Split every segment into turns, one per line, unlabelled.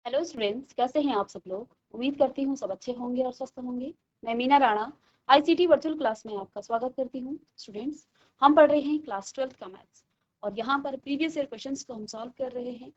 Hello students, कैसे हैं आप सब लोग। उम्मीद करती हूँ सब अच्छे होंगे और स्वस्थ होंगे। मैं Meena Rana ICT virtual class में आपका स्वागत करती हूँ। स्टूडेंट्स, हम पढ़ रहे हैं क्लास 12th का मैथ्स और यहाँ पर प्रीवियस ईयर क्वेश्चंस को हम सॉल्व कर रहे हैं।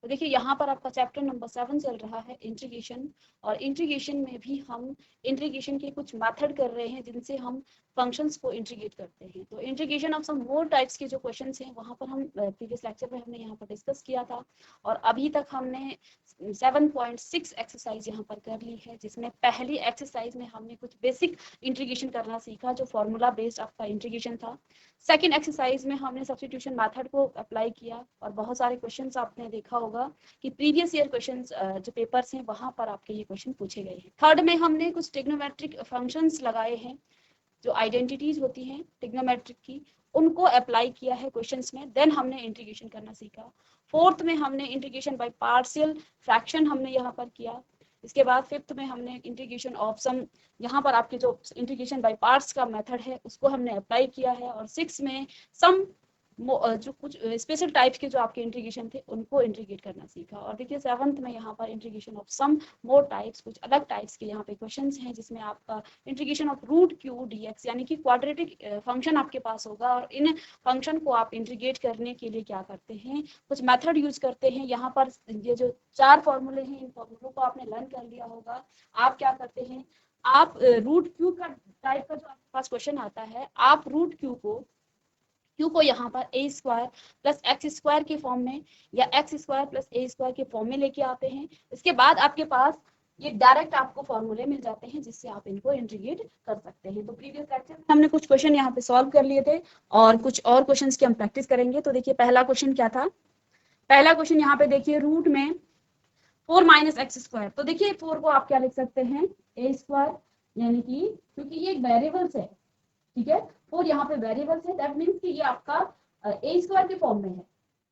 तो देखिए, यहाँ पर आपका चैप्टर नंबर 7 चल रहा है इंटीग्रेशन। और इंटीग्रेशन में भी हम इंटीग्रेशन के कुछ मेथड कर रहे हैं जिनसे हम फंक्शंस को इंटीग्रेट करते हैं। तो integration of some more types के जो क्वेश्चंस हैं वहाँ पर हम प्रीवियस लेक्चर में हमने यहाँ पर डिस्कस किया था। और अभी तक हमने 7.6 एक्सरसाइज यहाँ पर कर ली है, जिसमें पहली एक्सरसाइज में हमने कुछ बेसिक इंटीग्रेशन करना सीखा जो फॉर्मूला बेस्ड आपका इंटीग्रेशन था। सेकंड एक्सरसाइज में हमने सब्स्टिट्यूशन मेथड को अप्लाई किया और बहुत सारे क्वेश्चंस आपने देखा होगा कि प्रीवियस ईयर क्वेश्चंस जो पेपर्स हैं वहां पर आपके ये क्वेश्चन पूछे गए हैं। थर्ड में हमने कुछ ट्रिग्नोमेट्रिक फंक्शंस लगाए हैं, जो आइडेंटिटीज होती हैं ट्रिग्नोमेट्रिक की, उनको अप्लाई किया है क्वेश्चंस में। देन हमने इंटीग्रेशन करना सीखा। फोर्थ में हमने इंटीग्रेशन बाय पार्शियल फ्रैक्शन हमने यहाँ पर किया। इसके बाद फिफ्थ में हमने इंटीग्रेशन ऑफ सम, यहाँ पर आपके जो इंटीग्रेशन बाय पार्ट्स का मेथड है उसको हमने अप्लाई किया है। और सिक्स में सम जो कुछ स्पेशल टाइप्स के जो आपके इंटीग्रेशन थे उनको इंटीग्रेट करना सीखा। और देखिए सेवंथ में यहाँ पर integration of some more types, कुछ अलग टाइप्स के यहाँ पे क्वेश्चंस हैं जिसमें आपका integration of root Q dx यानी कि क्वाड्रेटिक फंक्शन आपके पास होगा। और इन फंक्शन को आप इंटीग्रेट करने के लिए क्या करते हैं, कुछ मेथड यूज करते हैं। यहाँ पर ये जो चार फॉर्मूले हैं इन फॉर्मूलों को आपने लर्न कर लिया होगा। आप क्या करते हैं, आप रूट क्यू का टाइप का जो आपके पास क्वेश्चन आता है, आप रूट क्यू को यहाँ पर ए स्क्वायर प्लस एक्स स्क्वायर के फॉर्म में या एक्स स्क्वायर प्लस ए स्क्वायर के फॉर्म में लेके आते हैं। इसके बाद आपके पास ये डायरेक्ट आपको फॉर्मूले मिल जाते हैं जिससे आप इनको इंटीग्रेट कर सकते हैं। तो प्रीवियस लेक्चर में हमने कुछ क्वेश्चन यहाँ पे सॉल्व कर लिए थे और कुछ और क्वेश्चंस की हम प्रैक्टिस करेंगे। तो देखिए पहला क्वेश्चन क्या था। पहला क्वेश्चन यहाँ पे देखिए, रूट में 4 माइनस एक्स स्क्वायर। तो देखिए 4 को आप क्या लिख सकते हैं, ए स्क्वायर, यानी कि क्योंकि ये एक वेरिएबल्स है, ठीक है, 4 यहाँ पे वेरिएबल्स है, दैट मीन्स कि ये आपका ए स्क्वायर के फॉर्म में है।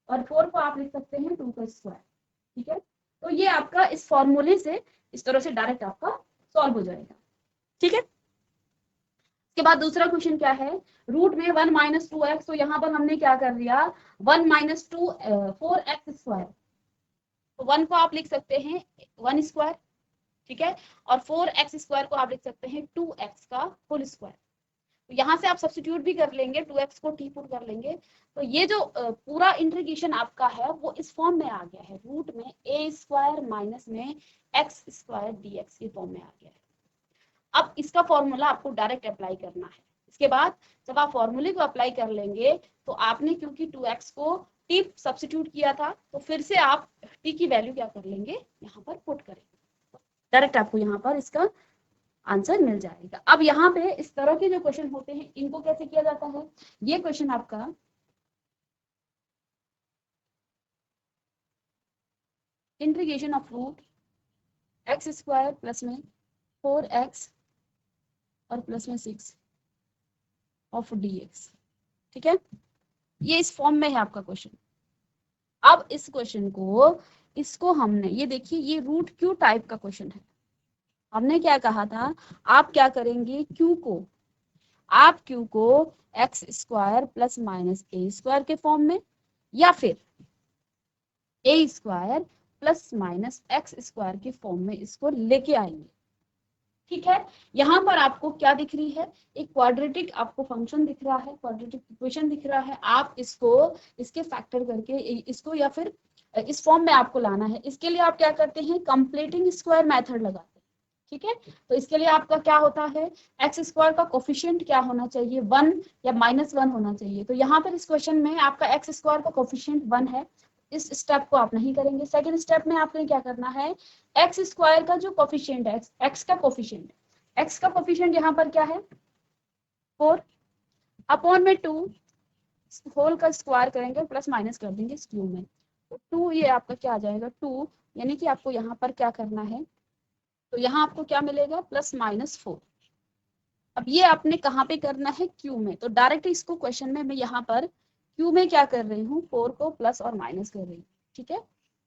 और 4 को आप लिख सकते हैं 2 का स्क्वायर, ठीक है। तो ये आपका इस फॉर्मूले से इस तरह से डायरेक्ट आपका सॉल्व हो जाएगा, ठीक है। इसके बाद दूसरा क्वेश्चन क्या है, रूट में 1 माइनस 2x। तो यहाँ पर हमने क्या कर दिया, 1 माइनस 2 4x स्क्वायर। तो 1 को आप लिख सकते हैं 1 स्क्वायर, ठीक है। और 4x स्क्वायर को आप लिख सकते हैं 2x का होल स्क्वायर। तो यहाँ से आप सब्स्टिट्यूट भी कर लेंगे, 2x को टी पुट कर लेंगे। तो ये जो पूरा इंटीग्रेशन आपका है वो इस फॉर्म में आ गया है, रूट में ए स्क्वायर माइनस में एक्स स्क्वायर डीएक्स के फॉर्म में आ गया है। अब इसका फॉर्मूला आपको डायरेक्ट अप्लाई करना है। इसके बाद जब आप फॉर्मूले को अप्लाई कर लेंगे तो आपने क्योंकि 2x को टी सब्स्टिट्यूट किया था तो फिर से आप टी की वैल्यू क्या कर लेंगे, यहाँ पर पुट करेंगे। डायरेक्ट आपको यहाँ पर इसका आंसर मिल जाएगा। अब यहाँ पे इस तरह के जो क्वेश्चन होते हैं इनको कैसे किया जाता है, ये क्वेश्चन आपका integration of root x square plus में 4x और प्लस में 6 ऑफ dx, ठीक है। ये इस फॉर्म में है आपका क्वेश्चन। अब इस क्वेश्चन को इसको हमने, ये देखिए ये रूट क्यू टाइप का क्वेश्चन है। हमने क्या कहा था, आप क्या करेंगे, क्यू को x square plus minus a square के फॉर्म में या फिर a square plus minus x square के फॉर्म में इसको लेके आएंगे, ठीक है। यहाँ पर आपको क्या दिख रही है, एक क्वाड्रेटिक आपको फंक्शन दिख रहा है, क्वाड्रेटिक इक्वेशन दिख रहा है। आप इसको इसके फैक्टर करके इसको या फिर इस फॉर्म में आपको लाना है। इसके लिए आप क्या करते हैं, कंप्लीटिंग स्क्वायर मेथड लगाते हैं, ठीक है। तो इसके लिए आपका क्या होता है, एक्स स्क्वायर का कोफिशिएंट क्या होना चाहिए, 1 या -1 होना चाहिए। तो यहाँ पर इस क्वेश्चन में आपका एक्स स्क्वायर का कोफिशिएंट 1 है, इस स्टेप को आप नहीं करेंगे। सेकंड स्टेप में आपने क्या करना है, एक्स स्क्वायर का जो कोफिशिएंट है, एक्स का कोफिशिएंट यहाँ पर क्या है 4 अपॉन में 2 होल का स्क्वायर करेंगे प्लस माइनस कर देंगे इस क्यू में। तो 2 ये आपका क्या आ जाएगा 2, यानी कि आपको यहाँ पर क्या करना है, तो यहाँ आपको क्या मिलेगा +-4। अब ये आपने कहाँ पे करना है, क्यू में। तो डायरेक्ट इसको क्वेश्चन में मैं यहाँ पर क्यू में क्या कर रही हूँ, 4 को प्लस और माइनस कर रही हूँ, ठीक है।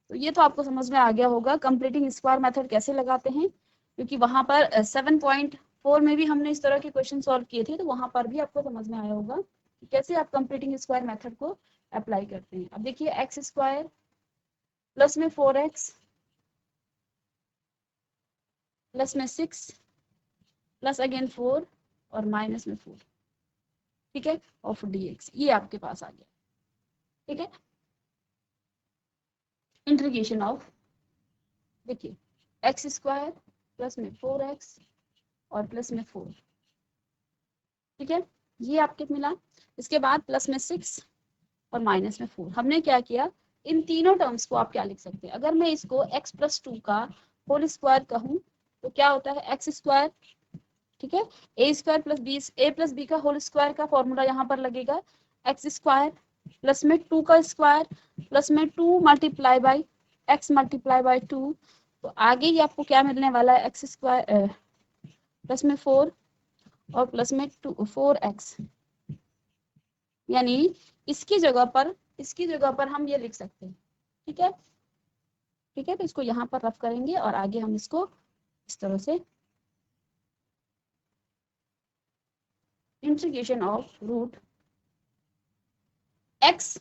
तो ये तो आपको समझ में आ गया होगा कंप्लीटिंग स्क्वायर मेथड कैसे लगाते हैं, क्योंकि वहां पर 7.4 में भी हमने इस तरह के क्वेश्चन सॉल्व किए थे, तो वहां पर भी आपको समझ में आया होगा कि कैसे आप कंप्लीटिंग स्क्वायर मेथड को अप्लाई करते हैं। अब देखिए एक्स स्क्वायर प्लस में 4x प्लस में 6 प्लस अगेन 4 और माइनस में 4, ठीक है, ऑफ dx, ये आपके पास आ गया, ठीक है। इंटीग्रेशन ऑफ, देखिए एक्स स्क्वायर प्लस में 4x और प्लस में 4, ठीक है, ये आपके मिला। इसके बाद प्लस में 6 और माइनस में 4। हमने क्या किया, इन तीनों टर्म्स को आप क्या लिख सकते हैं, अगर मैं इसको x प्लस 2 का होल स्क्वायर कहूँ तो क्या होता है एक्स स्क्वायर, ठीक है, ए स्क्वायर प्लस बी, ए प्लस बी का होल स्क्वायर का फॉर्मूला यहाँ पर लगेगा एक्स स्क्वायर प्लस में 2 का स्क्वायर प्लस में 2 multiply by x multiply by 2। तो आगे ही आपको क्या मिलने वाला है, एक्स स्क्वायर प्लस में 4 और प्लस में 4x, यानी इसकी जगह पर हम ये लिख सकते हैं, ठीक है, ठीक है। तो इसको यहाँ पर रफ करेंगे और आगे हम इसको इस तरह से integration of root x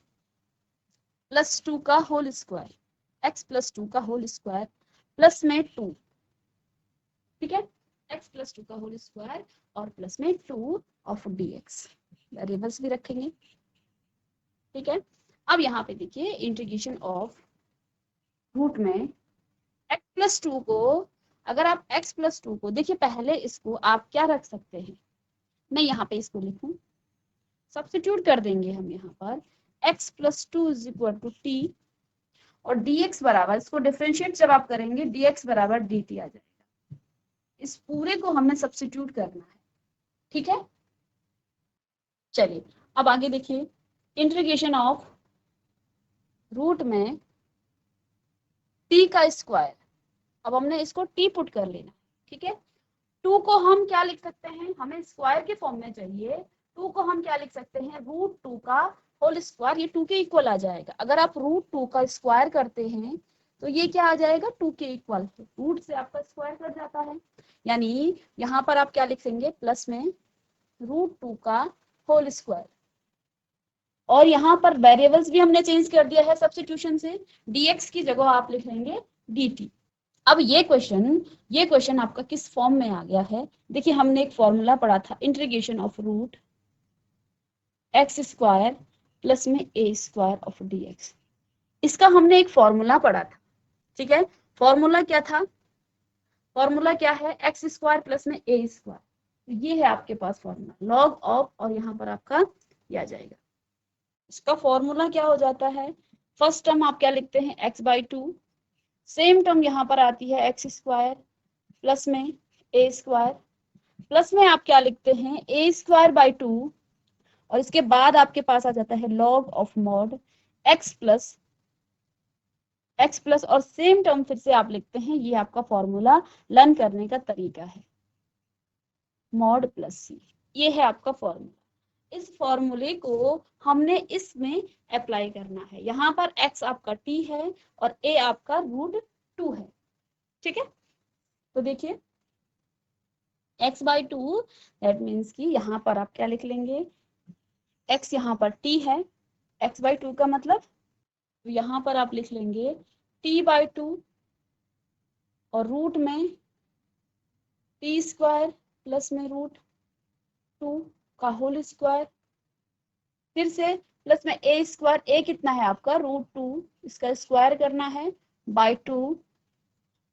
plus 2 का होल स्क्वायर, x प्लस 2 का होल स्क्वायर प्लस में 2, ठीक है, x प्लस 2 का होल स्क्वायर और प्लस में 2 ऑफ dx, वेरिएबल्स भी रखेंगे, ठीक है। अब यहाँ पे देखिए इंटीग्रेशन ऑफ रूट में x प्लस 2 को, अगर आप x प्लस 2 को देखिए, पहले इसको आप क्या रख सकते हैं, मैं यहाँ पे इसको लिखूं, सब्स्टिट्यूट कर देंगे हम यहाँ पर x plus 2 is equal to T और dx बराबर, इसको डिफरेंशिएट जब आप करेंगे dx बराबर dt आ जाएगा। इस पूरे को हमने सब्स्टिट्यूट करना है, ठीक है। चलिए अब आगे देखिए इंटीग्रेशन ऑफ रूट में t का स्क्वायर, अब हमने इसको t पुट कर लेना, ठीक है। 2 को हम क्या लिख सकते हैं, हमें स्क्वायर के फॉर्म में चाहिए, 2 को हम क्या लिख सकते हैं, रूट 2 का होल स्क्वायर, ये 2 के इक्वल आ जाएगा। अगर आप रूट 2 का स्क्वायर करते हैं तो ये क्या आ जाएगा, 2 के इक्वल, रूट से आपका स्क्वायर कट जाता है, यानी यहाँ पर आप क्या लिखेंगे, प्लस में रूट 2 का होल स्क्वायर, और यहाँ पर वेरिएबल्स भी हमने चेंज कर दिया है सब्स्टिट्यूशन से, dx की जगह आप लिखेंगे dt। अब ये क्वेश्चन आपका किस फॉर्म में आ गया है, देखिए हमने एक फॉर्मूला पढ़ा था, integration of root x square plus में ए स्क्वायर ऑफ dx, इसका हमने एक फॉर्मूला पढ़ा था, ठीक है। फॉर्मूला क्या था, फॉर्मूला क्या है, एक्स स्क्वायर प्लस में ए स्क्वायर, ये है आपके पास फॉर्मूला, लॉग ऑफ, और यहाँ पर आपका ये आ जाएगा। इसका फॉर्मूला क्या हो जाता है, फर्स्ट टर्म आप क्या लिखते हैं x/2, सेम टर्म यहाँ पर आती है एक्स स्क्वायर प्लस में ए स्क्वायर, प्लस में आप क्या लिखते हैं ए स्क्वायर बाई 2, और इसके बाद आपके पास आ जाता है log of mod x plus, और सेम टर्म फिर से आप लिखते हैं, ये आपका फॉर्मूला लर्न करने का तरीका है, मॉड प्लस सी, ये है आपका फॉर्मूला। इस फॉर्मूले को हमने इसमें अप्लाई करना है, यहाँ पर x आपका t है और a आपका रूट 2 है, ठीक है। तो देखिए x/2, दैट मीन्स कि यहाँ पर आप क्या लिख लेंगे, x यहाँ पर t है, x/2 का मतलब, तो यहाँ पर आप लिख लेंगे t/2 और रूट में t स्क्वायर प्लस में रूट 2 का होल स्क्वायर, फिर से प्लस में ए स्क्वायर, ए कितना है आपका रूट 2, इसका स्क्वायर करना है बाय 2,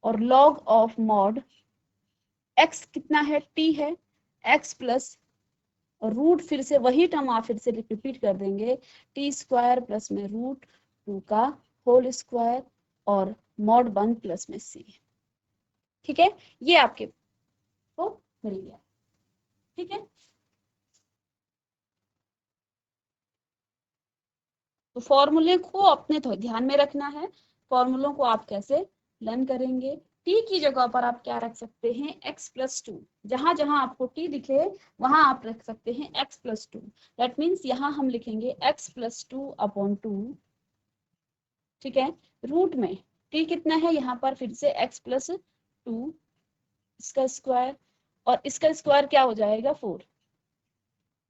और लॉग ऑफ मॉड एक्स कितना है, टी है, एक्स प्लस और रूट, फिर से वही टर्म आप फिर से रिपीट कर देंगे, टी स्क्वायर प्लस में रूट 2 का होल स्क्वायर और मॉड 1 प्लस में सी, ठीक है, ये आपके को मिल गया, ठीक है। तो फॉर्मूले को अपने तो ध्यान में रखना है, फॉर्मूलों को आप कैसे लर्न करेंगे, t की जगह पर आप क्या रख सकते हैं, x+2, जहां जहां आपको t दिखे वहां आप रख सकते हैं x+2, दैट मीन्स यहाँ हम लिखेंगे x+2/2, ठीक है। रूट में t कितना है, यहाँ पर फिर से x+2, इसका स्क्वायर, और इसका स्क्वायर क्या हो जाएगा 4,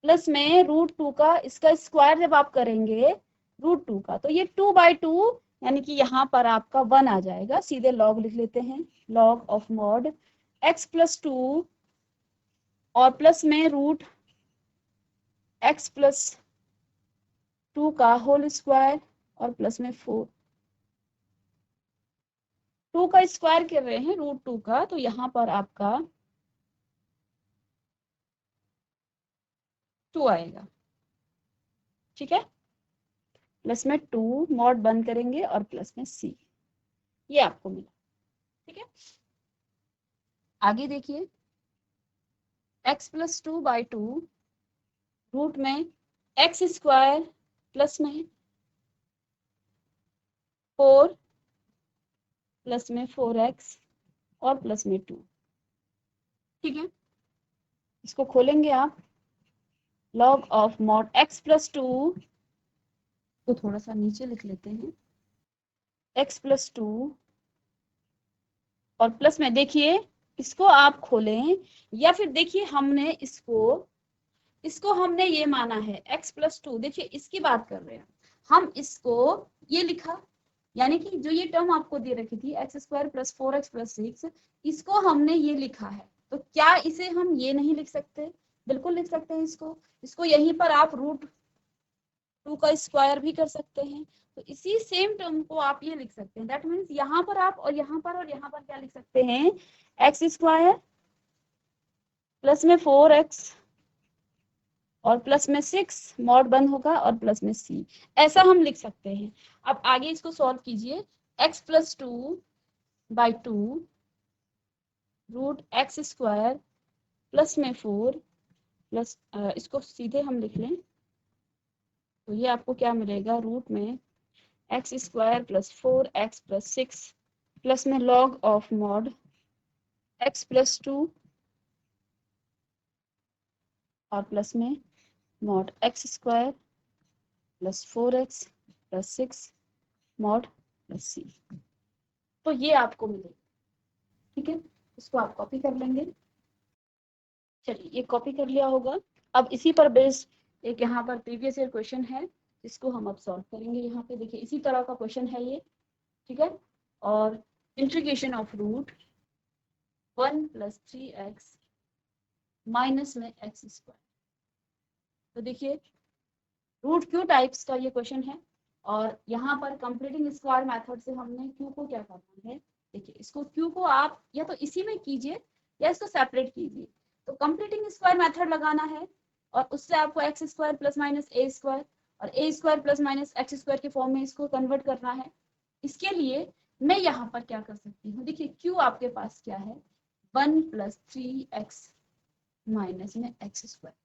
प्लस में रूट 2 का, इसका स्क्वायर जब आप करेंगे रूट 2 का, तो ये 2/2, यानी कि यहाँ पर आपका 1 आ जाएगा, सीधे लॉग लिख लेते हैं, log of mod x plus 2 और प्लस में रूट x प्लस 2 का होल स्क्वायर और प्लस में 4, 2 का स्क्वायर कर रहे हैं रूट 2 का, तो यहाँ पर आपका 2 आएगा। ठीक है, प्लस में 2 मॉड बंद करेंगे और प्लस में c, ये आपको मिला। ठीक है, आगे देखिए x प्लस 2 बाई 2 रूट में x स्क्वायर प्लस में 4 प्लस में 4x और प्लस में 2। ठीक है, इसको खोलेंगे आप, log of mod x plus 2 को थोड़ा सा नीचे लिख लेते हैं, x प्लस 2 और प्लस में देखिए इसको आप खोलें, या फिर देखिए इसको हमने ये माना है x प्लस 2, देखिए इसकी बात कर रहे हैं हम, इसको ये लिखा, यानी कि जो ये टर्म आपको दे रखी थी x square plus 4x plus 6, इसको हमने ये लिखा है, तो क्या इसे हम ये नहीं लिख सकते? बिल्कुल लिख सकते हैं इसको यहीं पर आप रूट 2 का स्क्वायर भी कर सकते हैं, तो इसी सेम टर्म को आप ये लिख सकते हैं। दैट मीन्स यहाँ पर आप और यहाँ पर क्या लिख सकते हैं, एक्स स्क्वायर प्लस में 4x और प्लस में 6 मॉड बंद होगा और प्लस में c, ऐसा हम लिख सकते हैं। अब आगे इसको सॉल्व कीजिए, x plus 2 by 2 root x square plus में 4 प्लस, इसको सीधे हम लिख लें तो ये आपको क्या मिलेगा, रूट में x square plus 4x plus 6 plus में log of mod x plus 2 और प्लस में mod x square plus 4x plus 6 mod plus c, तो ये आपको मिलेगा। ठीक है, इसको आप कॉपी कर लेंगे। चलिए ये कॉपी कर लिया होगा। अब इसी पर बेस्ड एक यहाँ पर प्रीवियस ईयर क्वेश्चन है, जिसको हम अब सॉल्व करेंगे। यहाँ पे देखिए इसी तरह का क्वेश्चन है ये। ठीक है, और integration of root 1 plus 3x minus में x स्क्वायर। तो देखिए रूट क्यू टाइप्स का ये क्वेश्चन है, और यहाँ पर कंप्लीटिंग स्क्वायर मेथड से हमने क्यू को क्या करना है, देखिए इसको क्यू को आप या तो इसी में कीजिए या इसको सेपरेट कीजिए। तो कंप्लीटिंग स्क्वायर मेथड लगाना है और उससे आपको x square plus minus a square और a square plus minus x square के फॉर्म में इसको कन्वर्ट करना है। इसके लिए मैं यहाँ पर क्या कर सकती हूँ, देखिए क्यू आपके पास क्या है, 1 प्लस 3x माइनस में एक्स स्क्वायर।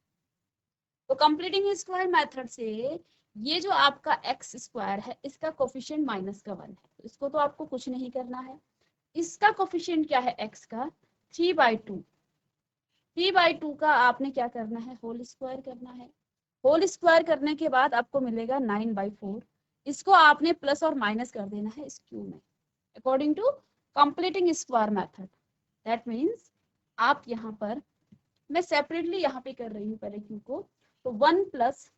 तो कंप्लीटिंग स्क्वायर मेथड से ये जो आपका एक्स स्क्वायर है इसका कोफिशिएंट माइनस का 1 है, तो इसको तो आपको कुछ नहीं करना है। इसका कोफिशिएंट क्या है एक्स का, 3/2। 3/2 का आपने क्या करना है, होल स्क्वायर करना है। होल स्क्वायर करने के बाद आपको मिलेगा 9/4। इसको आपने प्लस और माइनस कर देना है इस क्यू में, according to completing square method. That means आप यहाँ पर, मैं सेपरेटली यहाँ पे कर रही हूँ पहले क्यू को, तो 1 plus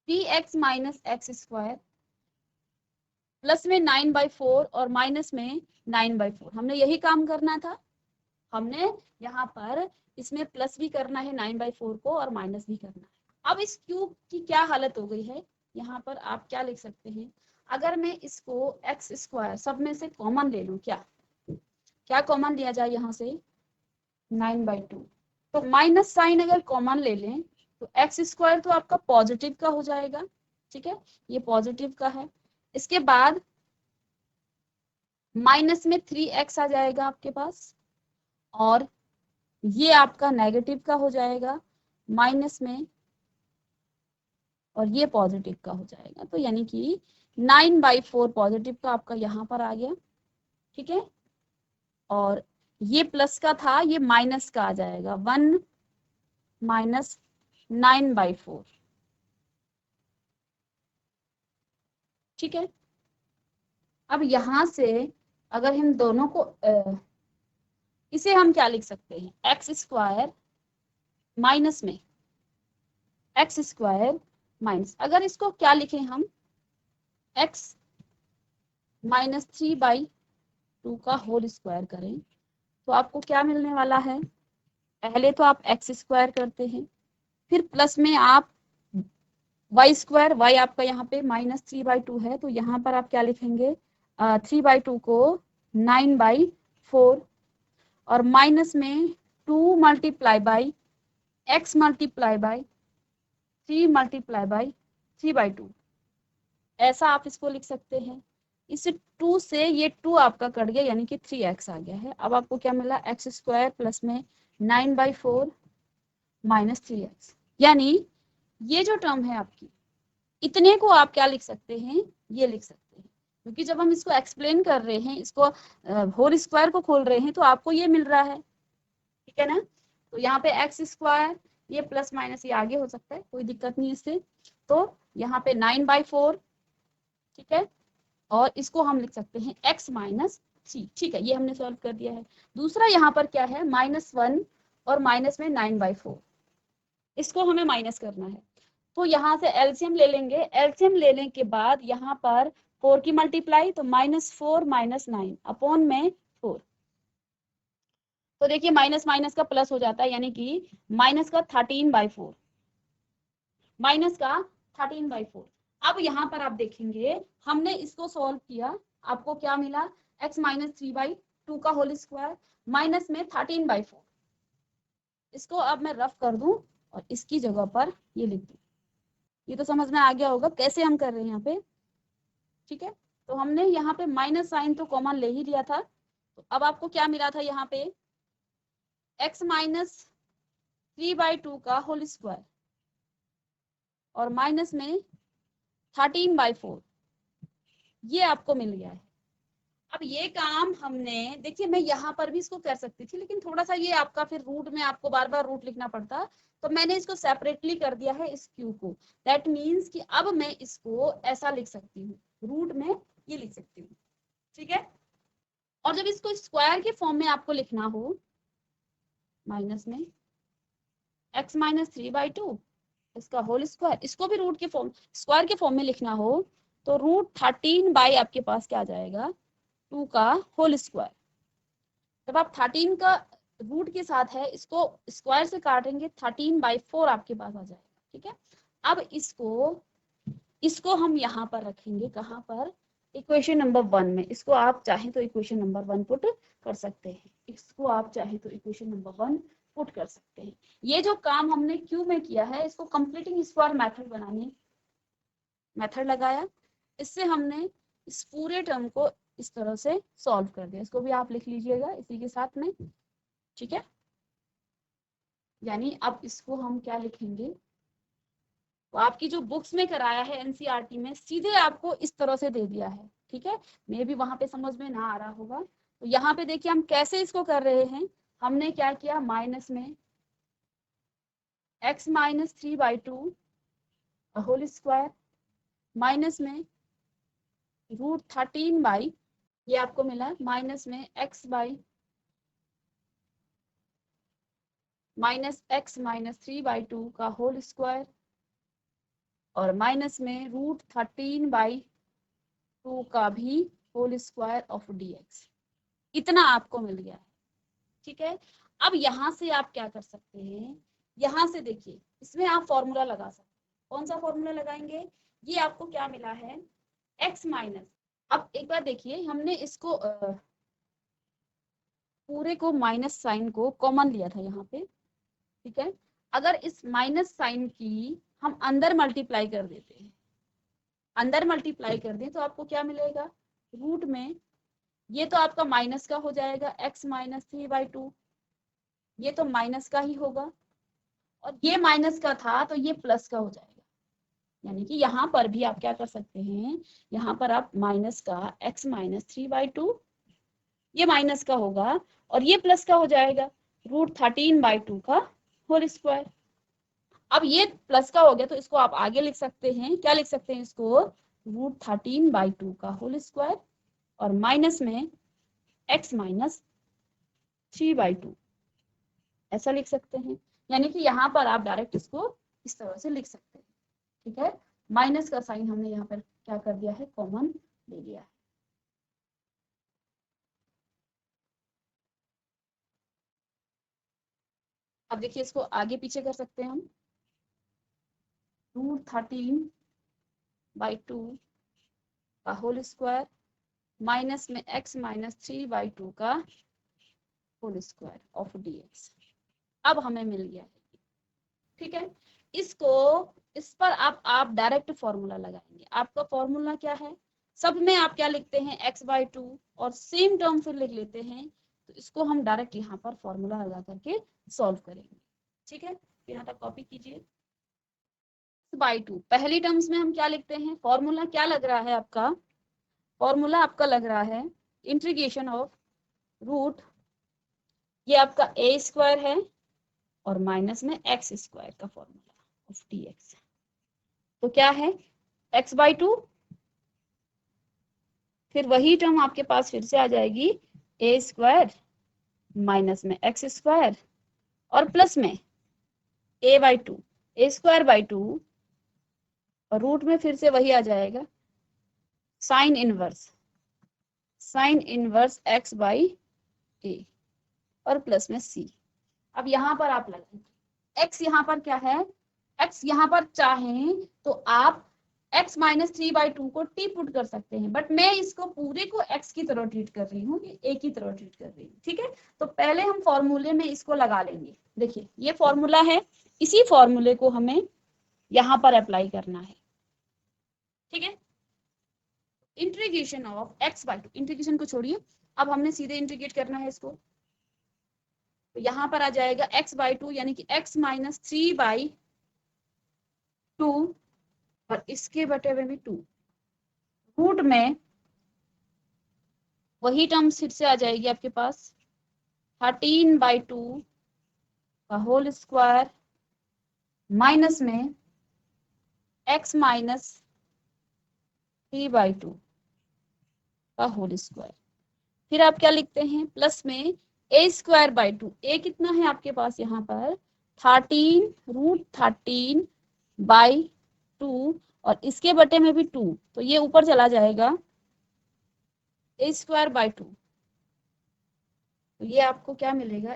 3x minus x square plus में 9/4 और माइनस में 9/4। हमने यही काम करना था, हमने यहाँ पर इसमें प्लस भी करना है 9/4 को और माइनस भी करना है। अब इस क्यूब की क्या हालत हो गई है, यहाँ पर आप क्या लिख सकते हैं, अगर मैं इसको एक्स स्क्वायर सब में से कॉमन ले लूँ, क्या कॉमन लिया जाए यहाँ से, 9/2। तो माइनस साइन अगर कॉमन ले लें तो एक्स स्क्वायर तो आपका पॉजिटिव का हो जाएगा। ठीक है, ये पॉजिटिव का है। इसके बाद माइनस में 3x आ जाएगा आपके पास, और ये आपका नेगेटिव का हो जाएगा माइनस में, और ये पॉजिटिव का हो जाएगा। तो यानी कि 9/4 पॉजिटिव का आपका यहाँ पर आ गया। ठीक है, और ये प्लस का था, ये माइनस का आ जाएगा, 1 माइनस 9/4। ठीक है, अब यहाँ से अगर हम दोनों को इसे हम क्या लिख सकते हैं, एक्स स्क्वायर माइनस में एक्स स्क्वायर माइनस, अगर इसको क्या लिखें हम, एक्स माइनस 3/2 का होल स्क्वायर करें तो आपको क्या मिलने वाला है, पहले तो आप एक्स स्क्वायर करते हैं, फिर प्लस में आप वाई स्क्वायर, वाई आपका यहाँ पे -3/2 है, तो यहाँ पर आप क्या लिखेंगे, 3/2 को 9/4, और माइनस में 2 multiply by x multiply by 3 multiply by 3/2, ऐसा आप इसको लिख सकते हैं। इस 2 से ये 2 आपका कट गया, यानी कि 3x आ गया है। अब आपको क्या मिला, एक्स स्क्वायर प्लस में 9/4 माइनस 3x, यानी ये जो टर्म है आपकी, इतने को आप क्या लिख सकते हैं, ये लिख सकते हैं, क्योंकि जब हम इसको एक्सप्लेन कर रहे हैं, इसको होल स्क्वायर को खोल रहे हैं, तो आपको ये मिल रहा है, ठीक है ना। तो यहाँ पे एक्स स्क्वायर, ये प्लस माइनस ये आगे हो सकता है, कोई दिक्कत नहीं इससे। तो यहाँ पे 9/4, ठीक है, और इसको हम लिख सकते हैं x माइनस 3, ठीक है, ये हमने सॉल्व कर दिया है। दूसरा यहाँ पर क्या है, -1 और माइनस में 9/4, इसको हमें माइनस करना है, तो यहाँ से एलसीएम ले लेंगे। एलसीएम लेने के बाद यहाँ पर 4 की मल्टीप्लाई, तो -4 - 9 अपॉन में 4, तो देखिए माइनस माइनस का प्लस हो जाता है, यानी कि माइनस का 13/4, माइनस का 13/4। अब यहाँ पर आप देखेंगे, हमने इसको सॉल्व किया, आपको क्या मिला, x -3/2 का होल स्क्वायर माइनस में 13/4। इसको अब मैं रफ कर दूं और इसकी जगह पर ये लिख दूं। ये तो समझ में आ गया होगा कैसे हम कर रहे हैं यहाँ पे, ठीक है। तो हमने यहाँ पे माइनस साइन तो कॉमन ले ही लिया था, तो अब आपको क्या मिला था यहाँ पे, x -3/2 का होल स्क्वायर और माइनस में 13/4, ये आपको मिल गया है। अब ये काम हमने, देखिए मैं यहाँ पर भी इसको कर सकती थी, लेकिन थोड़ा सा ये आपका फिर रूट में आपको बार बार रूट लिखना पड़ता, तो मैंने इसको सेपरेटली कर दिया है इस क्यू को। दैट मीन्स कि अब मैं इसको ऐसा लिख सकती हूँ, रूट में ये लिख सकती हूँ, ठीक है। और जब इसको स्क्वायर के फॉर्म में आपको लिखना हो, माइनस में x -3/2 इसका होल स्क्वायर, इसको भी रूट के फॉर्म, स्क्वायर के फॉर्म में लिखना हो, तो √13 बाई आपके पास क्या आ जाएगा, 2 का होल स्क्वायर। जब आप 13 का रूट के साथ है, इसको स्क्वायर से काटेंगे, 13/4 आपके पास आ जाएगा, ठीक है। अब इसको हम यहाँ पर रखेंगे, कहाँ पर, इक्वेशन नंबर 1 में। इसको आप चाहें तो इक्वेशन नंबर 1 पुट कर सकते हैं, इसको आप चाहें तो इक्वेशन नंबर 1 पुट कर सकते हैं। ये जो काम हमने क्यू में किया है, इसको कंप्लीटिंग स्क्वायर मेथड बनाने मेथड लगाया, इससे हमने इस पूरे टर्म को इस तरह से सॉल्व कर दिया। इसको भी आप लिख लीजिएगा इसी के साथ में, ठीक है। यानी अब इसको हम क्या लिखेंगे, तो आपकी जो बुक्स में कराया है एनसीईआरटी में, सीधे आपको इस तरह से दे दिया है, ठीक है। मे भी वहां पे समझ में ना आ रहा होगा, तो यहाँ पे देखिए हम कैसे इसको कर रहे हैं। हमने क्या किया, माइनस में x -3/2 होल स्क्वायर माइनस में √13 बाई, ये आपको मिला माइनस में x -3/2 का होल स्क्वायर और माइनस में √13/2 का भी होल स्क्वायर ऑफ dx, इतना आपको मिल गया है, ठीक है। अब यहाँ से आप क्या कर सकते हैं, यहाँ से देखिए इसमें आप फॉर्मूला लगा सकते हैं। कौन सा फॉर्मूला लगाएंगे, ये आपको क्या मिला है, x माइनस, अब एक बार देखिए हमने इसको पूरे को माइनस साइन को कॉमन लिया था यहाँ पे, ठीक है। अगर इस माइनस साइन की हम अंदर मल्टीप्लाई कर देते हैं, अंदर मल्टीप्लाई कर दें, तो आपको क्या मिलेगा, रूट में ये तो आपका माइनस का हो जाएगा, x -3/2, ये तो माइनस का ही होगा, और ये माइनस का था तो ये प्लस का हो जाएगा। यानी कि यहाँ पर भी आप क्या कर सकते हैं, यहाँ पर आप माइनस का x -3/2, ये माइनस का होगा और ये प्लस का हो जाएगा, √13/2 का होल स्क्वायर। अब ये प्लस का हो गया, तो इसको आप आगे लिख सकते हैं, क्या लिख सकते हैं इसको, √13/2 का होल स्क्वायर और माइनस में x -3/2, ऐसा लिख सकते हैं। यानी कि यहाँ पर आप डायरेक्ट इसको इस तरह से लिख सकते हैं, ठीक है। माइनस का साइन हमने यहाँ पर क्या कर दिया है, कॉमन ले लिया है। अब देखिए इसको आगे पीछे कर सकते हैं हम। √13/2 का होल स्क्वायर माइनस में x-3/2 का होल स्क्वायर ऑफ dx। अब हमें मिल गया है, ठीक है। इस पर आप डायरेक्ट फॉर्मूला लगाएंगे। आपका फॉर्मूला क्या है, सब में आप क्या लिखते हैं x/2 और सेम टर्म फिर लिख लेते हैं, तो इसको हम डायरेक्ट यहाँ पर फॉर्मूला लगा करके सॉल्व करेंगे, ठीक है। यहाँ तक कॉपी कीजिए। x/2 पहली टर्म्स में हम क्या लिखते हैं, फॉर्मूला क्या लग रहा है आपका, फॉर्मूला आपका लग रहा है इंटीग्रेशन ऑफ रूट, ये आपका a² है और माइनस में x² का फॉर्मूला ऑफ dx। तो क्या है x/2, फिर वही टर्म आपके पास फिर से आ जाएगी a² माइनस में x² और प्लस में a/2, a²/2 और रूट में फिर से वही आ जाएगा साइन इनवर्स x/a और प्लस में c। अब यहाँ पर आप लगाएंगे x, यहाँ पर क्या है, x यहाँ पर चाहें तो आप x-3/2 को t पुट कर सकते हैं, बट मैं इसको पूरे को x की तरह ट्रीट कर रही हूँ, a की तरह ट्रीट कर रही हूँ, ठीक है। तो पहले हम फॉर्मूले में इसको लगा लेंगे। देखिए ये फॉर्मूला है, इसी फॉर्मूले को हमें यहाँ पर अप्लाई करना है, ठीक है। इंटीग्रेशन ऑफ x/2, इंटीग्रेशन को छोड़िए, अब हमने सीधे इंटीग्रेट करना है इसको। तो यहाँ पर आ जाएगा x/2 यानी कि x-3/2 और इसके बटे में भी 2, रूट में वही टर्म फिर से आ जाएगी आपके पास 13/2 का होल स्क्वायर माइनस में x-3/2 का होल स्क्वायर। फिर आप क्या लिखते हैं, प्लस में a²/2, a कितना है आपके पास यहाँ पर 13√13/2 और इसके बटे में भी 2, तो ये ऊपर चला जाएगा a²/2, तो ये आपको क्या मिलेगा,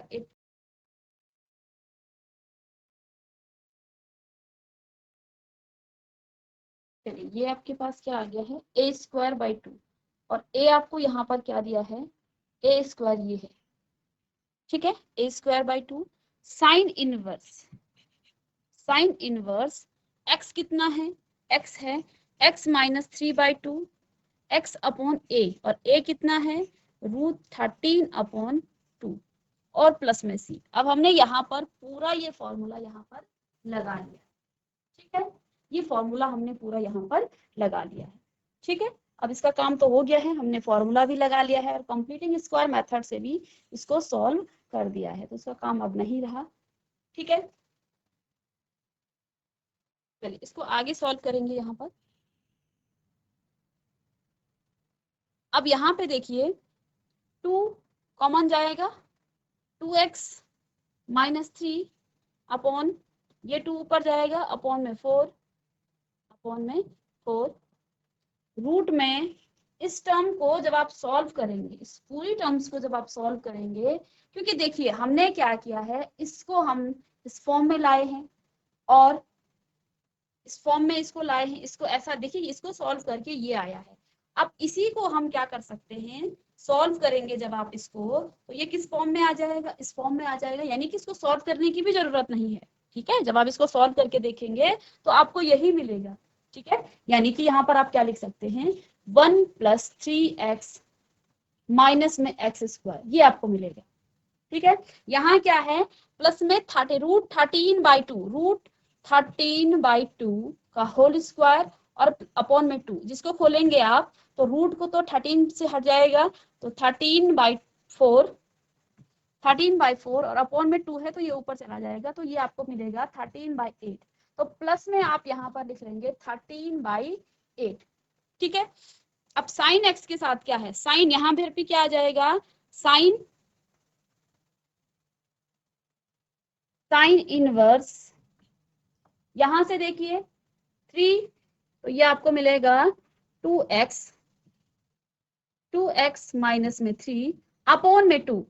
चलिए ये आपके पास क्या आ गया है a²/2 और a आपको यहाँ पर क्या दिया है a², ये है, ठीक है। a²/2 साइन इनवर्स x कितना है, x है x-3/2 x/a और a कितना है √13/2 और प्लस में c। अब हमने यहाँ पर पूरा ये फॉर्मूला यहाँ पर लगा लिया, ठीक है। ये फॉर्मूला हमने पूरा यहाँ पर लगा लिया है, ठीक है। अब इसका काम तो हो गया है, हमने फॉर्मूला भी लगा लिया है और कंप्लीटिंग स्क्वायर मेथड से भी इसको सॉल्व कर दिया है, तो इसका काम अब नहीं रहा, ठीक है। चलिए इसको आगे सॉल्व करेंगे यहाँ पर। अब यहाँ पे देखिए 2 कॉमन जाएगा, 2x-3 अपॉन ये 2 ऊपर जाएगा अपॉन में 4 रूट में इस टर्म को जब आप सॉल्व करेंगे, इस पूरी टर्म्स को जब आप सॉल्व करेंगे, क्योंकि देखिए हमने क्या किया है, इसको हम इस फॉर्म में लाए हैं और इस फॉर्म में इसको लाए हैं, इसको ऐसा देखिए, इसको सॉल्व करके ये आया है। अब इसी को हम क्या कर सकते हैं, सॉल्व करेंगे जब आप इसको, तो ये किस फॉर्म में आ जाएगा, इस फॉर्म में आ जाएगा, यानी कि इसको सॉल्व करने की भी जरूरत नहीं है, ठीक है। जब आप इसको सॉल्व करके देखेंगे तो आपको यही मिलेगा, ठीक है। यानी कि यहाँ पर आप क्या लिख सकते हैं 1 + 3x माइनस में x², ये आपको मिलेगा, ठीक है। यहाँ क्या है, प्लस में √13/2 का होल स्क्वायर और अपॉन में 2, जिसको खोलेंगे आप तो रूट को तो 13 से हट जाएगा, तो 13/4 और अपॉन में 2 है तो ये ऊपर चला जाएगा, तो ये आपको मिलेगा 13/8। तो प्लस में आप यहाँ पर लिख लेंगे 13/8, ठीक है। अब साइन x के साथ क्या है, साइन यहाँ पर भी क्या आ जाएगा, साइन इनवर्स, यहां से देखिए 3, तो ये आपको मिलेगा 2x माइनस में 3 अपॉन में 2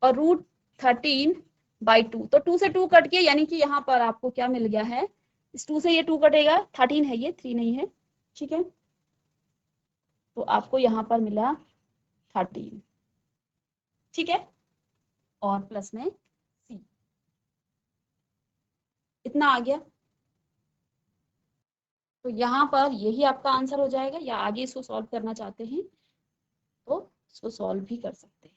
और √13 बाई 2, तो 2 से 2 कट के, यानी कि यहाँ पर आपको क्या मिल गया है, इस 2 से ये 2 कटेगा, 13 है ये, 3 नहीं है, ठीक है। तो आपको यहाँ पर मिला 13, ठीक है, और प्लस में सी, इतना आ गया। तो यहाँ पर यही आपका आंसर हो जाएगा, या आगे इसको सॉल्व करना चाहते हैं तो इसको सॉल्व भी कर सकते हैं,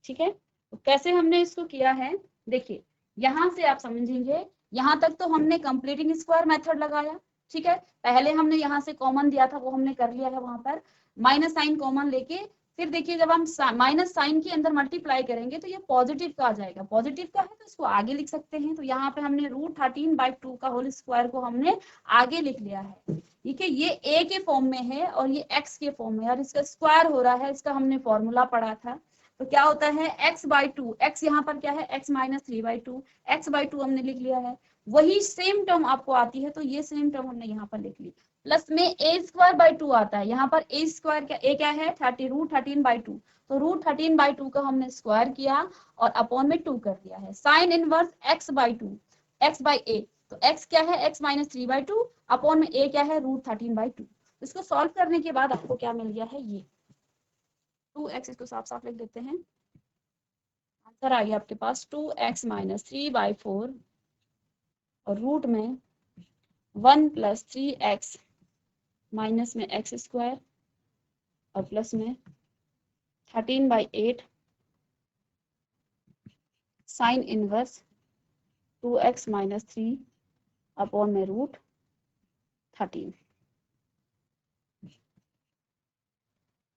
ठीक है। तो कैसे हमने इसको किया है, देखिए यहाँ से आप समझेंगे, यहाँ तक तो हमने कंप्लीटिंग स्क्वायर मेथड लगाया, ठीक है। पहले हमने यहाँ से कॉमन दिया था वो हमने कर लिया है, वहां पर माइनस साइन कॉमन लेके, फिर देखिए जब हम माइनस साइन के अंदर मल्टीप्लाई करेंगे तो ये पॉजिटिव का आ जाएगा, पॉजिटिव का है तो इसको आगे लिख सकते हैं। तो यहाँ पे हमने √13/2 का होल स्क्वायर को हमने आगे लिख लिया है, ठीक है। ये ए के फॉर्म में है और ये एक्स के फॉर्म में, और इसका स्क्वायर हो रहा है, इसका हमने फॉर्मूला पढ़ा था। तो क्या होता है, x/2, x यहाँ पर क्या है, x - 3/2, x/2 हमने लिख लिया है। वही सेम टर्म आपको आती है, तो ये सेम टर्म हमने यहाँ पर लिख ली, प्लस में a²/2 आता है। यहाँ पर a² क्या है, √13/2, तो √13/2 का हमने स्क्वायर किया और अपॉन में 2 कर दिया है। साइन इनवर्स x/2, x/a, तो x क्या है, x - 3/2, अपॉन में a क्या है, √13/2। इसको सॉल्व करने के बाद आपको क्या मिल गया है, ये 2x, इसको साफ साफ लिख देते हैं। आंसर आ गया आपके पास 2x - 3/4 और रूट में 1 + 3x माइनस में x² और प्लस में 13/8 साइन इनवर्स 2x - 3 अपॉन में √13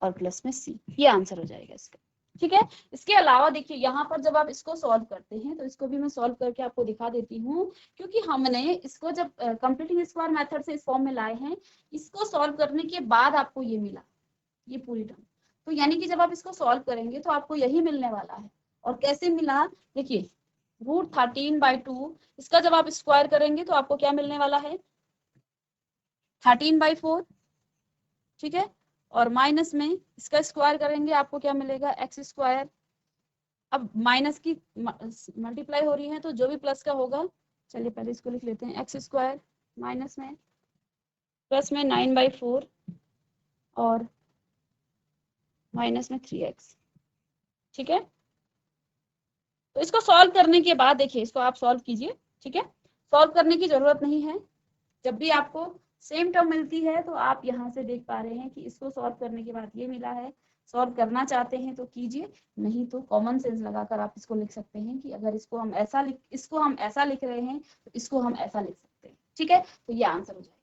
और प्लस में c, ये आंसर हो जाएगा इसका, ठीक है। इसके अलावा देखिए यहाँ पर जब आप इसको सॉल्व करते हैं, तो इसको भी मैं सॉल्व करके आपको दिखा देती हूँ, क्योंकि हमने इसको जब कंप्लीटिंग स्क्वायर मेथड से इस फॉर्म में लाए हैं, इसको सॉल्व करने के बाद आपको ये मिला, ये पूरी टर्म। तो यानी कि जब आप इसको सॉल्व करेंगे तो आपको यही मिलने वाला है। और कैसे मिला, देखिए √13/2, इसका जब आप स्क्वायर करेंगे तो आपको क्या मिलने वाला है, 13/4, ठीक है। और माइनस में इसका स्क्वायर करेंगे आपको क्या मिलेगा, x²। अब माइनस की मल्टीप्लाई हो रही है, तो जो भी प्लस का होगा, चलिए पहले इसको लिख लेते हैं, x² माइनस में प्लस में 9/4 और माइनस में 3x, ठीक है। तो इसको सॉल्व करने के बाद देखिए, इसको आप सॉल्व कीजिए, ठीक है। सॉल्व करने की जरूरत नहीं है, जब भी आपको सेम टर्म मिलती है तो आप यहाँ से देख पा रहे हैं कि इसको सॉल्व करने के बाद ये मिला है। सॉल्व करना चाहते हैं तो कीजिए, नहीं तो कॉमन सेंस लगाकर आप इसको लिख सकते हैं कि अगर इसको हम ऐसा लिख रहे हैं तो इसको हम ऐसा लिख सकते हैं, ठीक है। तो ये आंसर हो जाएगा।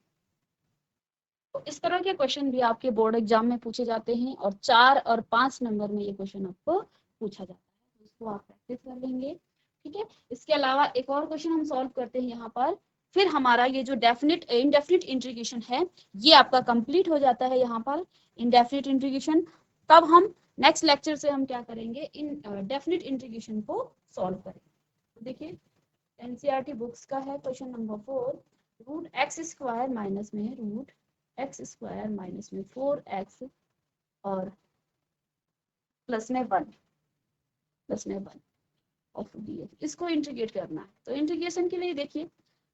तो इस तरह के क्वेश्चन भी आपके बोर्ड एग्जाम में पूछे जाते हैं, और 4 और 5 नंबर में ये क्वेश्चन आपको पूछा जाता है, तो इसको आप प्रैक्टिस कर लेंगे, ठीक है। इसके अलावा एक और क्वेश्चन हम सॉल्व करते हैं यहाँ पर, फिर हमारा ये जो डेफिनिट इंडेफिनिट इंटीग्रेशन है ये आपका कंप्लीट हो जाता है यहाँ पर, इंडेफिनिट इंटीग्रेशन। तब हम नेक्स्ट लेक्चर से हम क्या करेंगे, इन डेफिनिट इंटीग्रेशन को सॉल्व करेंगे। तो देखिए एनसीईआरटी बुक्स का है क्वेश्चन नंबर 4, √x² माइनस में √x² माइनस में 4x और प्लस में 1 ऑफ dx, इसको इंटीग्रेट करना है। तो इंटीग्रेशन के लिए देखिए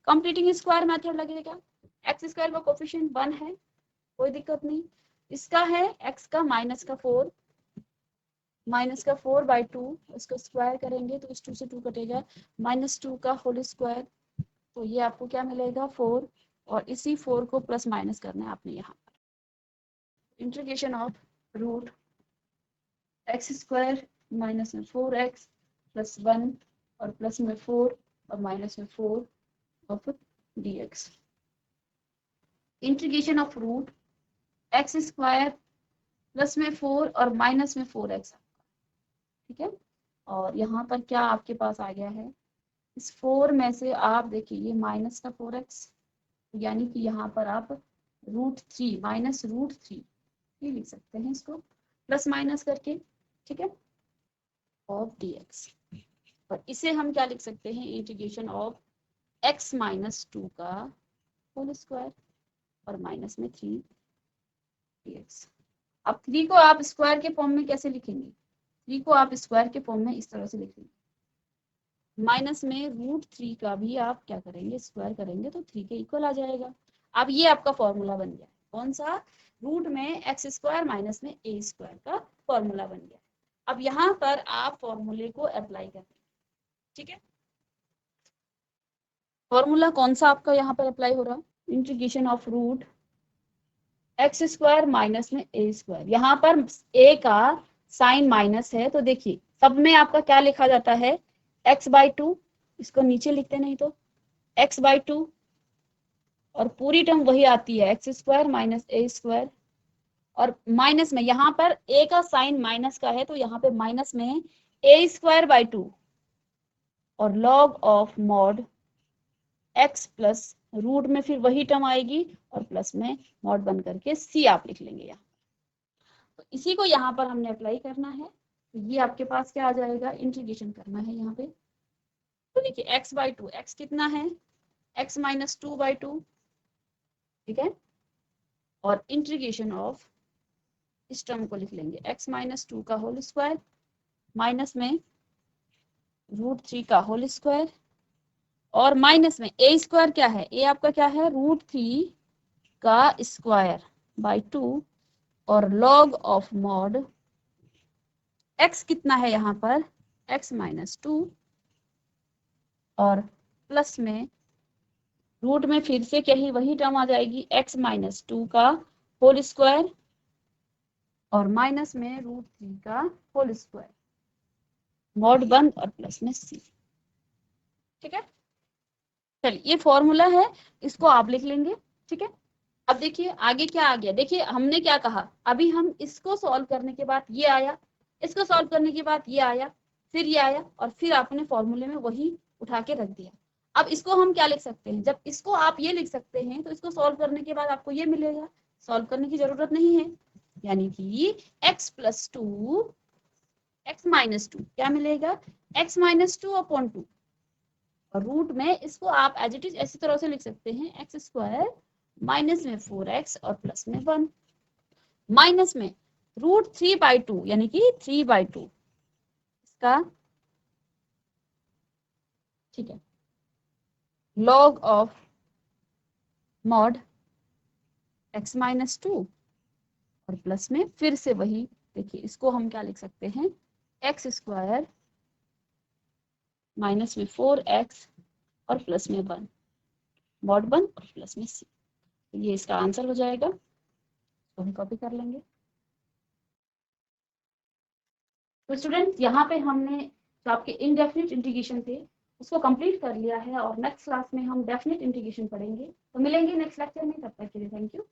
कंप्लीटिंग स्क्वायर मेथड लगेगा, x² का कोफिशिएंट 1 है, कोई दिक्कत नहीं। इसका है x का -4/2, इसको स्क्वायर करेंगे तो इस 2 से 2 कटेगा, -2 का होल स्क्वायर, तो ये आपको क्या मिलेगा 4, और इसी 4 को प्लस माइनस करना है आपने यहाँ पर। इंटीग्रेशन ऑफ √x² माइनस में 4x प्लस 1 और प्लस में 4 और माइनस में 4 of dx। Integration of √x² plus में 4 और माइनस में 4x, ठीक है। और यहाँ पर क्या आपके पास आ गया है, इस 4 में से आप देखिए ये माइनस का 4x, यानी कि यहाँ पर आप √3 माइनस √3 ये लिख सकते हैं, इसको प्लस माइनस करके, ठीक है, ऑफ dx। और इसे हम क्या लिख सकते हैं, इंटीग्रेशन ऑफ x - 2 का होल स्क्वायर और माइनस में 3 dx। अब 3 को आप स्क्वायर के फॉर्म में कैसे लिखेंगे, 3 को आप स्क्वायर के फॉर्म में इस तरह से लिखेंगे, माइनस में √3 का भी आप क्या करेंगे, स्क्वायर करेंगे तो 3 के इक्वल आ जाएगा। अब ये आपका फॉर्मूला बन गया, कौन सा, रूट में x² माइनस में a² का फॉर्मूला बन गया। अब यहाँ पर आप फॉर्मूले को अप्लाई करेंगे, ठीक है। फॉर्मूला कौन सा आपका यहाँ पर अप्लाई हो रहा, integration of root x² minus में a²। यहाँ पर a का साइन माइनस है, तो देखिए सब में आपका क्या लिखा जाता है, x/2, इसको नीचे लिखते नहीं तो x/2, और पूरी टर्म वही आती है x² माइनस a², और माइनस में यहाँ पर a का साइन माइनस का है तो यहाँ पे माइनस में a²/2 और log of mod x plus root में फिर वही टर्म आएगी और प्लस में मॉड बन करके c आप लिख लेंगे यहाँ। तो इसी को यहाँ पर हमने अप्लाई करना है, तो ये आपके पास क्या आ जाएगा, इंटीग्रेशन करना है यहाँ पे। तो देखिए x/2, x कितना है, x माइनस 2/2, ठीक है, और इंटीग्रेशन ऑफ इस टर्म को लिख लेंगे x माइनस 2 का होल स्क्वायर माइनस में √3 का होल स्क्वायर, और माइनस में a² क्या है, a आपका क्या है, √3 का स्क्वायर बाई 2, और log ऑफ मॉड x कितना है यहाँ पर, x माइनस 2, और प्लस में रूट में फिर से क्या ही वही टर्म आ जाएगी x माइनस 2 का होल स्क्वायर और माइनस में √3 का होल स्क्वायर, मॉड बंद और प्लस में c, ठीक है। चलिए ये फॉर्मूला है, इसको आप लिख लेंगे, ठीक है। अब देखिए आगे क्या आ गया, देखिए हमने क्या कहा, अभी हम इसको सॉल्व करने के बाद ये आया, इसको सॉल्व करने के बाद ये आया, फिर ये आया, और फिर आपने फॉर्मूले में वही उठा के रख दिया। अब इसको हम क्या लिख सकते हैं, जब इसको आप ये लिख सकते हैं तो इसको सॉल्व करने के बाद आपको ये मिलेगा, सॉल्व करने की जरूरत नहीं है, यानी कि x प्लस 2 x माइनस 2 क्या मिलेगा, x माइनस 2/2, और रूट में इसको आप एज इट इज ऐसी तरह से लिख सकते हैं, x² माइनस में 4x और प्लस में 1, माइनस में √3/2 यानी कि 3/2 इसका, ठीक है, log of mod x minus 2 और प्लस में फिर से वही, देखिए इसको हम क्या लिख सकते हैं, x² माइनस में 4x और प्लस में 1, मॉड 1 और प्लस में c, ये इसका आंसर हो जाएगा, तो हम कॉपी कर लेंगे। तो स्टूडेंट्स यहाँ पे हमने जो आपके इनडेफिनिट इंटीग्रेशन थे उसको कंप्लीट कर लिया है, और नेक्स्ट क्लास में हम डेफिनिट इंटीग्रेशन पढ़ेंगे। तो मिलेंगे नेक्स्ट लेक्चर में, तब तक के लिए थैंक यू।